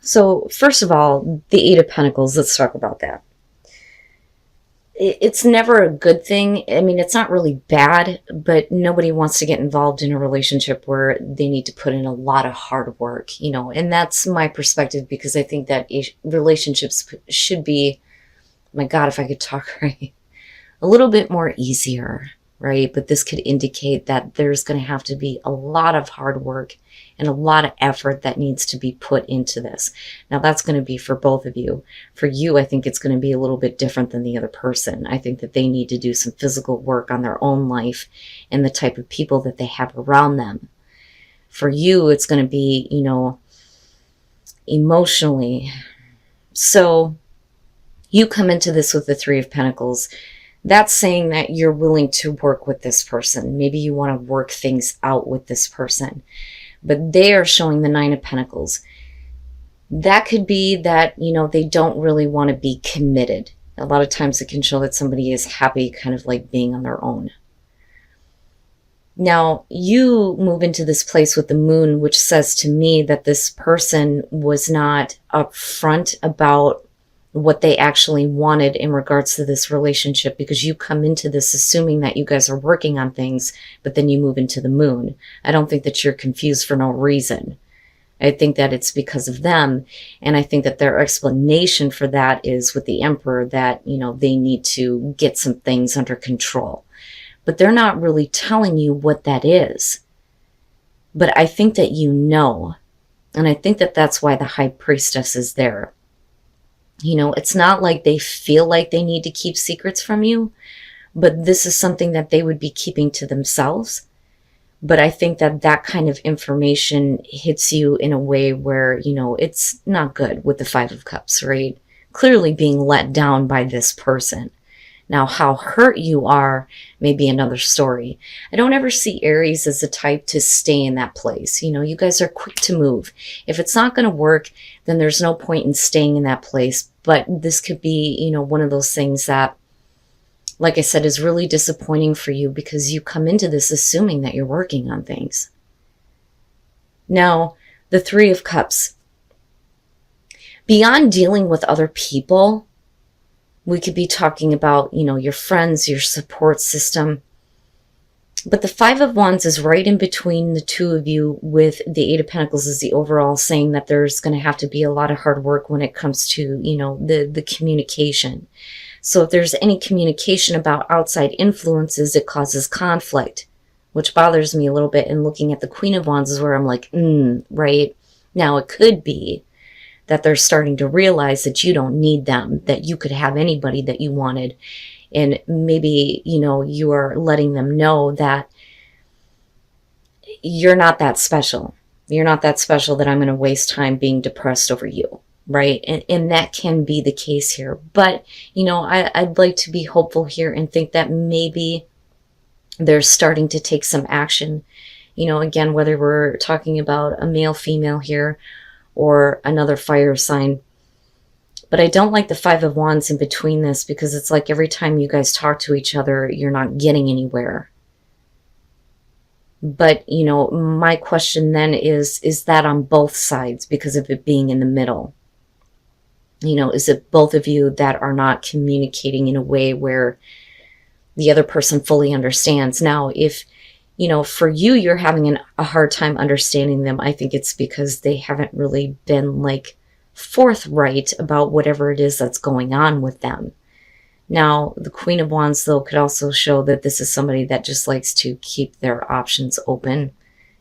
So first of all, the Eight of Pentacles, let's talk about that. It's never a good thing. I mean, it's not really bad, but nobody wants to get involved in a relationship where they need to put in a lot of hard work, and that's my perspective, because I think that relationships should be, my God, if I could talk right, a little bit more easier, right? But this could indicate that there's going to have to be a lot of hard work and a lot of effort that needs to be put into this. Now, that's going to be for both of you. For you, I think it's going to be a little bit different than the other person. I think that they need to do some physical work on their own life and the type of people that they have around them. For you, it's going to be, emotionally. So you come into this with the Three of Pentacles. That's saying that you're willing to work with this person. Maybe you want to work things out with this person. But they are showing the Nine of Pentacles. That could be that, they don't really want to be committed. A lot of times it can show that somebody is happy kind of like being on their own. Now, you move into this place with the Moon, which says to me that this person was not upfront about what they actually wanted in regards to this relationship, because you come into this assuming that you guys are working on things, but then you move into the Moon. I don't think that you're confused for no reason. I think that it's because of them, and I think that their explanation for that is with the Emperor, that, they need to get some things under control. But they're not really telling you what that is. But I think that and I think that that's why the High Priestess is there. It's not like they feel like they need to keep secrets from you, but this is something that they would be keeping to themselves. But I think that that kind of information hits you in a way where, it's not good with the Five of Cups, right? Clearly being let down by this person. Now, how hurt you are may be another story. I don't ever see Aries as the type to stay in that place. You guys are quick to move. If it's not going to work, then there's no point in staying in that place. But this could be, one of those things that, like I said, is really disappointing for you, because you come into this assuming that you're working on things. Now, the Three of Cups. Beyond dealing with other people, we could be talking about, your friends, your support system. But the Five of Wands is right in between the two of you, with the Eight of Pentacles is the overall, saying that there's going to have to be a lot of hard work when it comes to, the communication. So if there's any communication about outside influences, it causes conflict, which bothers me a little bit. And looking at the Queen of Wands is where I'm like, right? Now, it could be that they're starting to realize that you don't need them, that you could have anybody that you wanted. And maybe, you are letting them know that you're not that special. You're not that special that I'm going to waste time being depressed over you, right? And that can be the case here. But, I'd like to be hopeful here and think that maybe they're starting to take some action. Again, whether we're talking about a male, female here, or another fire sign. But I don't like the Five of Wands in between this, because it's like every time you guys talk to each other, you're not getting anywhere. But, my question then is that on both sides because of it being in the middle? Is it both of you that are not communicating in a way where the other person fully understands? Now, if for you, you're having a hard time understanding them, I think it's because they haven't really been like forthright about whatever it is that's going on with them. Now, the Queen of Wands, though, could also show that this is somebody that just likes to keep their options open.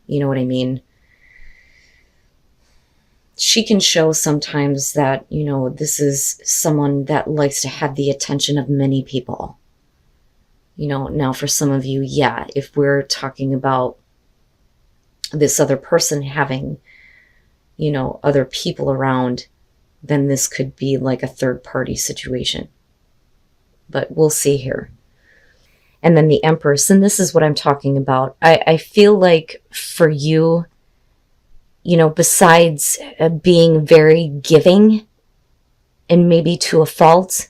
You know what I mean? She can show sometimes that, this is someone that likes to have the attention of many people. Now for some of you, yeah, if we're talking about this other person having, other people around, then this could be like a third party situation. But we'll see here. And then the Empress, and this is what I'm talking about. I feel like for you, besides being very giving, and maybe to a fault,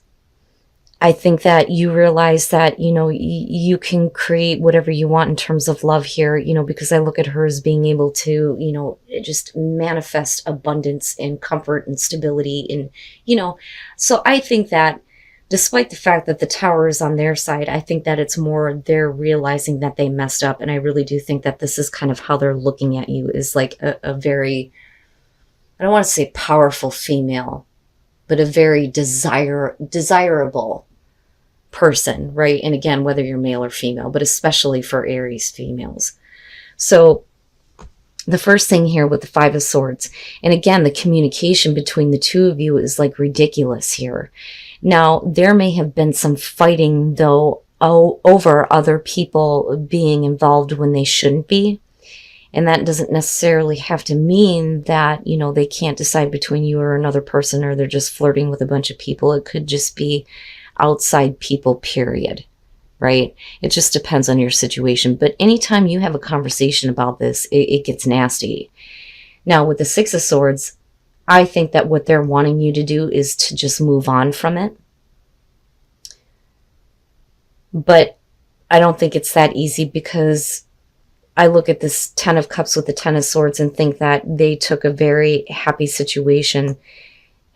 I think that you realize that, you can create whatever you want in terms of love here, because I look at her as being able to, just manifest abundance and comfort and stability. And, so I think that despite the fact that the tower is on their side, I think that it's more they're realizing that they messed up. And I really do think that this is kind of how they're looking at you, is like a very, I don't want to say powerful female, but a very desirable person, right? And again, whether you're male or female, but especially for Aries females. So the first thing here with the Five of Swords, and again, the communication between the two of you is like ridiculous here. Now, there may have been some fighting, though, over other people being involved when they shouldn't be. And that doesn't necessarily have to mean that, they can't decide between you or another person, or they're just flirting with a bunch of people. It could just be outside people, period, right? It just depends on your situation. But anytime you have a conversation about this, it gets nasty. Now, with the Six of Swords, I think that what they're wanting you to do is to just move on from it. But I don't think it's that easy, because I look at this Ten of Cups with the Ten of Swords and think that they took a very happy situation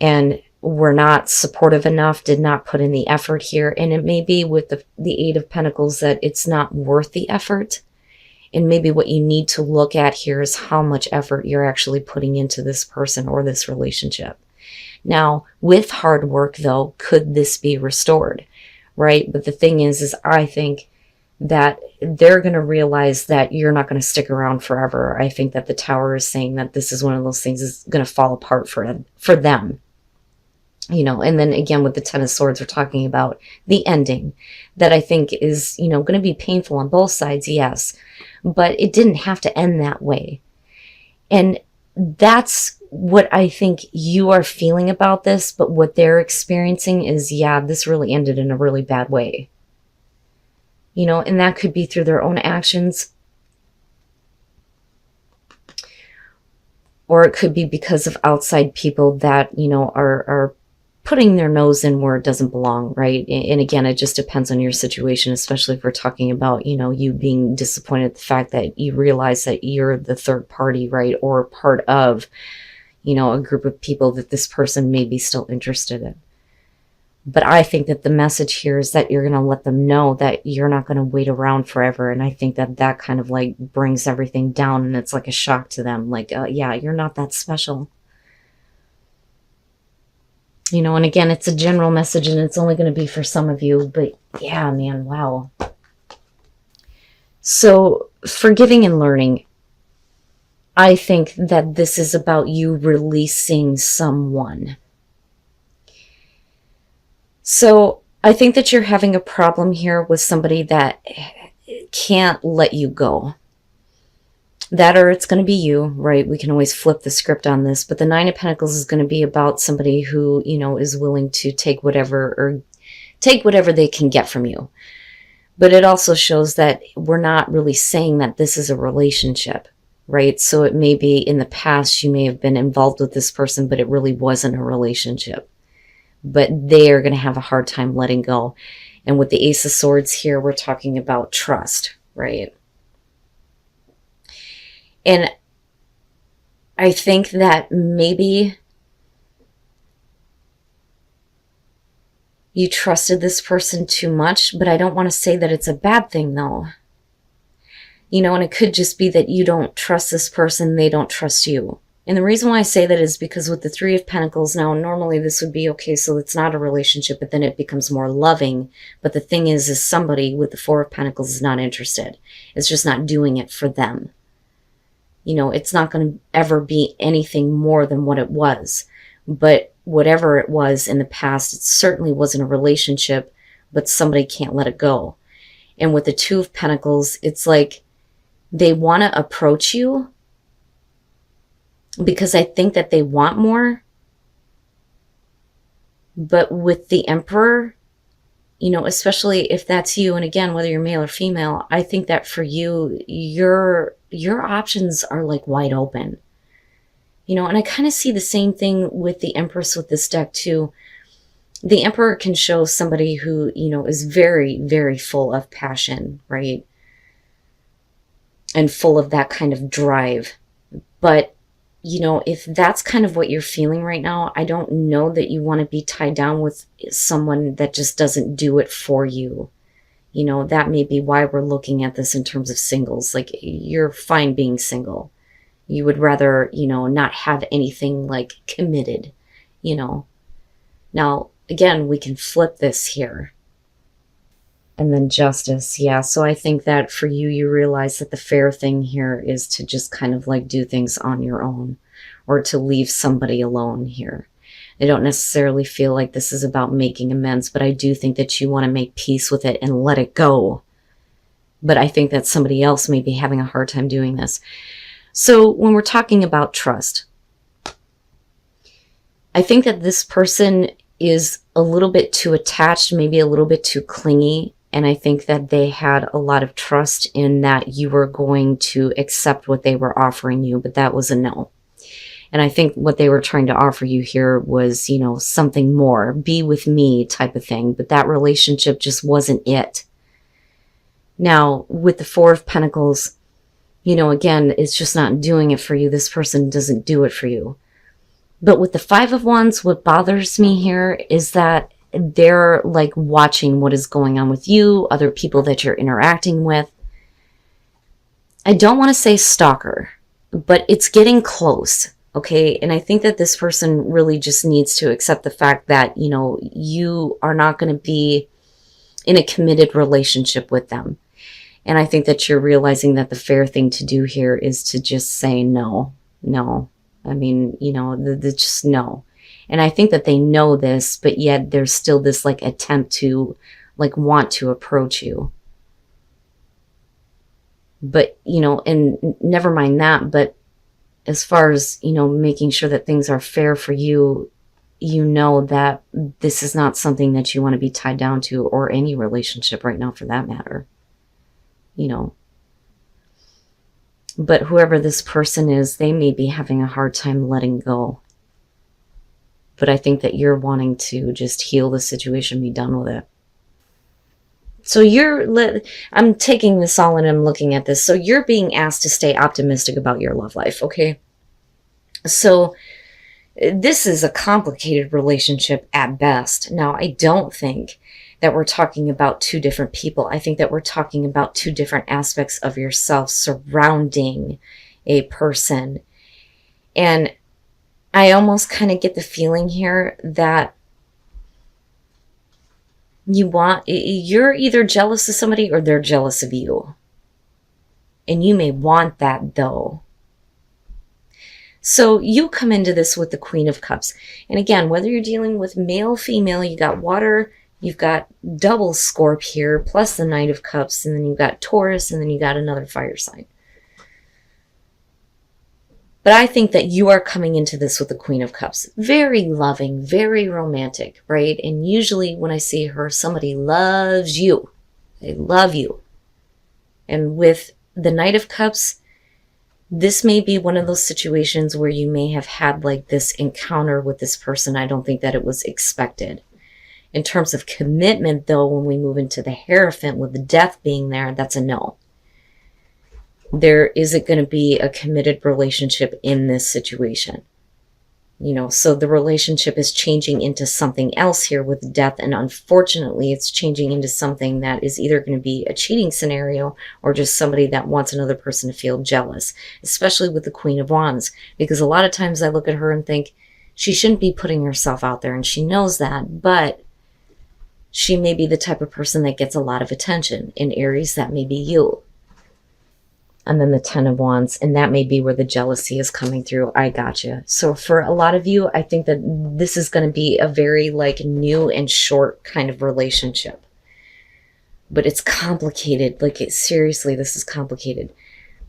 and were not supportive enough, did not put in the effort here. And it may be with the Eight of Pentacles that it's not worth the effort. And maybe what you need to look at here is how much effort you're actually putting into this person or this relationship. Now, with hard work, though, could this be restored, right? But the thing is I think that they're going to realize that you're not going to stick around forever. I think that the Tower is saying that this is one of those things that's going to fall apart for them. And then again, with the Ten of Swords, we're talking about the ending that I think is, going to be painful on both sides, yes, but it didn't have to end that way. And that's what I think you are feeling about this, but what they're experiencing is, yeah, this really ended in a really bad way. And that could be through their own actions, or it could be because of outside people that, are putting their nose in where it doesn't belong, right? And again, it just depends on your situation, especially if we're talking about, you being disappointed at the fact that you realize that you're the third party, right? Or part of, a group of people that this person may be still interested in. But I think that the message here is that you're going to let them know that you're not going to wait around forever. And I think that that kind of like brings everything down, and it's like a shock to them. Like, yeah, you're not that special. And again, it's a general message, and it's only going to be for some of you. But yeah, man, wow. So forgiving and learning. I think that this is about you releasing someone. So I think that you're having a problem here with somebody that can't let you go. That, or it's going to be you, right? We can always flip the script on this, but the Nine of Pentacles is going to be about somebody who, is willing to take whatever they can get from you. But it also shows that we're not really saying that this is a relationship, right? So it may be in the past you may have been involved with this person, but it really wasn't a relationship. But they are going to have a hard time letting go. And with the Ace of Swords here, we're talking about trust, right? And I think that maybe you trusted this person too much, but I don't want to say that it's a bad thing, though. And it could just be that you don't trust this person, they don't trust you. And the reason why I say that is because with the Three of Pentacles, now normally this would be okay, so it's not a relationship, but then it becomes more loving. But the thing is somebody with the Four of Pentacles is not interested. It's just not doing it for them. It's not going to ever be anything more than what it was. But whatever it was in the past, it certainly wasn't a relationship, but somebody can't let it go. And with the Two of Pentacles, it's like they want to approach you because I think that they want more. But with the Emperor, especially if that's you, and again, whether you're male or female, I think that for you, your options are like wide open. And I kind of see the same thing with the Empress with this deck too. The Emperor can show somebody who, is very, very full of passion, right? And full of that kind of drive. But, if that's kind of what you're feeling right now, I don't know that you want to be tied down with someone that just doesn't do it for you. That may be why we're looking at this in terms of singles. Like, you're fine being single. You would rather, not have anything like committed, Now, again, we can flip this here. And then Justice. Yeah. So I think that for you, you realize that the fair thing here is to just kind of like do things on your own, or to leave somebody alone here. I don't necessarily feel like this is about making amends, but I do think that you want to make peace with it and let it go. But I think that somebody else may be having a hard time doing this. So when we're talking about trust, I think that this person is a little bit too attached, maybe a little bit too clingy. And I think that they had a lot of trust in that you were going to accept what they were offering you, but that was a no. And I think what they were trying to offer you here was, something more, be with me type of thing. But that relationship just wasn't it. Now, with the Four of Pentacles, again, it's just not doing it for you. This person doesn't do it for you. But with the Five of Wands, what bothers me here is that they're like watching what is going on with you, other people that you're interacting with. I don't want to say stalker, but it's getting close. Okay. And I think that this person really just needs to accept the fact that, you are not going to be in a committed relationship with them. And I think that you're realizing that the fair thing to do here is to just say no. I mean, just no. And I think that they know this, but yet there's still this like attempt to like want to approach you. But, and never mind that, but as far as, making sure that things are fair for you, that this is not something that you want to be tied down to, or any relationship right now for that matter. But whoever this person is, they may be having a hard time letting go. But I think that you're wanting to just heal the situation, be done with it. So I'm taking this all and I'm looking at this. So you're being asked to stay optimistic about your love life, okay? So this is a complicated relationship at best. Now, I don't think that we're talking about two different people. I think that we're talking about two different aspects of yourself surrounding a person. And I almost kind of get the feeling here that you're either jealous of somebody or they're jealous of you. And you may want that though. So you come into this with the Queen of Cups. And again, whether you're dealing with male, female, you got water, you've got double Scorp here, plus the Knight of Cups, and then you've got Taurus, and then you got another fire sign. But I think that you are coming into this with the Queen of Cups. Very loving, very romantic, right? And usually when I see her, somebody loves you. They love you. And with the Knight of Cups, this may be one of those situations where you may have had like this encounter with this person. I don't think that it was expected. In terms of commitment, though, when we move into the Hierophant with the Death being there, that's a no. There isn't going to be a committed relationship in this situation. So the relationship is changing into something else here with Death, and unfortunately it's changing into something that is either going to be a cheating scenario or just somebody that wants another person to feel jealous, especially with the Queen of Wands, because a lot of times I look at her and think she shouldn't be putting herself out there, and she knows that, but she may be the type of person that gets a lot of attention. In Aries, that may be you. And then the Ten of Wands, and that may be where the jealousy is coming through. I gotcha. So for a lot of you, I think that this is going to be a very like new and short kind of relationship. But it's complicated. Seriously, this is complicated.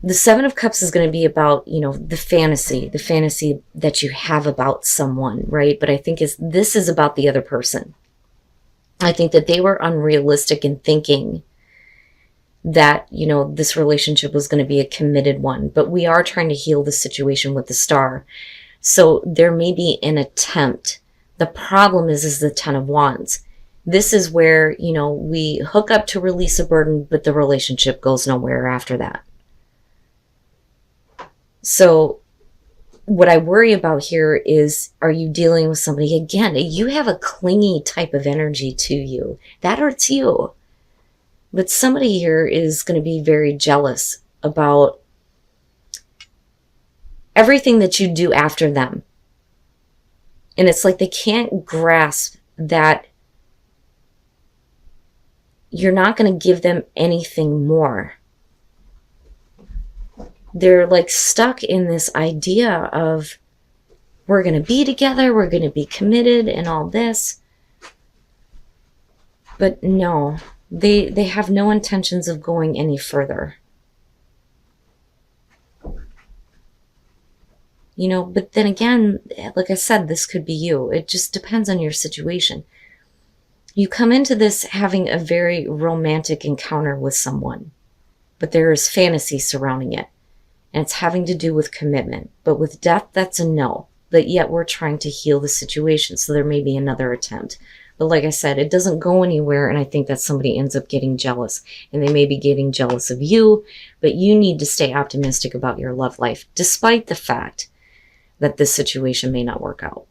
The Seven of Cups is going to be about, the fantasy that you have about someone, right? But I think this is about the other person. I think that they were unrealistic in thinking that, this relationship was going to be a committed one. But we are trying to heal the situation with the Star. So there may be an attempt The problem is the 10 of Wands. This is where, you know, we hook up to release a burden, but the relationship goes nowhere after that. So what I worry about here is, are you dealing with somebody, again, you have a clingy type of energy to you. That hurts you. But somebody here is going to be very jealous about everything that you do after them. And it's like they can't grasp that you're not going to give them anything more. They're like stuck in this idea of, we're going to be together, we're going to be committed and all this. But no, they have no intentions of going any further. You know, but then again, like I said, this could be you. It just depends on your situation. You come into this having a very romantic encounter with someone, but there is fantasy surrounding it. And it's having to do with commitment. But with death, that's a no. But yet we're trying to heal the situation, so there may be another attempt. But like I said, it doesn't go anywhere, and I think that somebody ends up getting jealous. And they may be getting jealous of you, but you need to stay optimistic about your love life, despite the fact that this situation may not work out.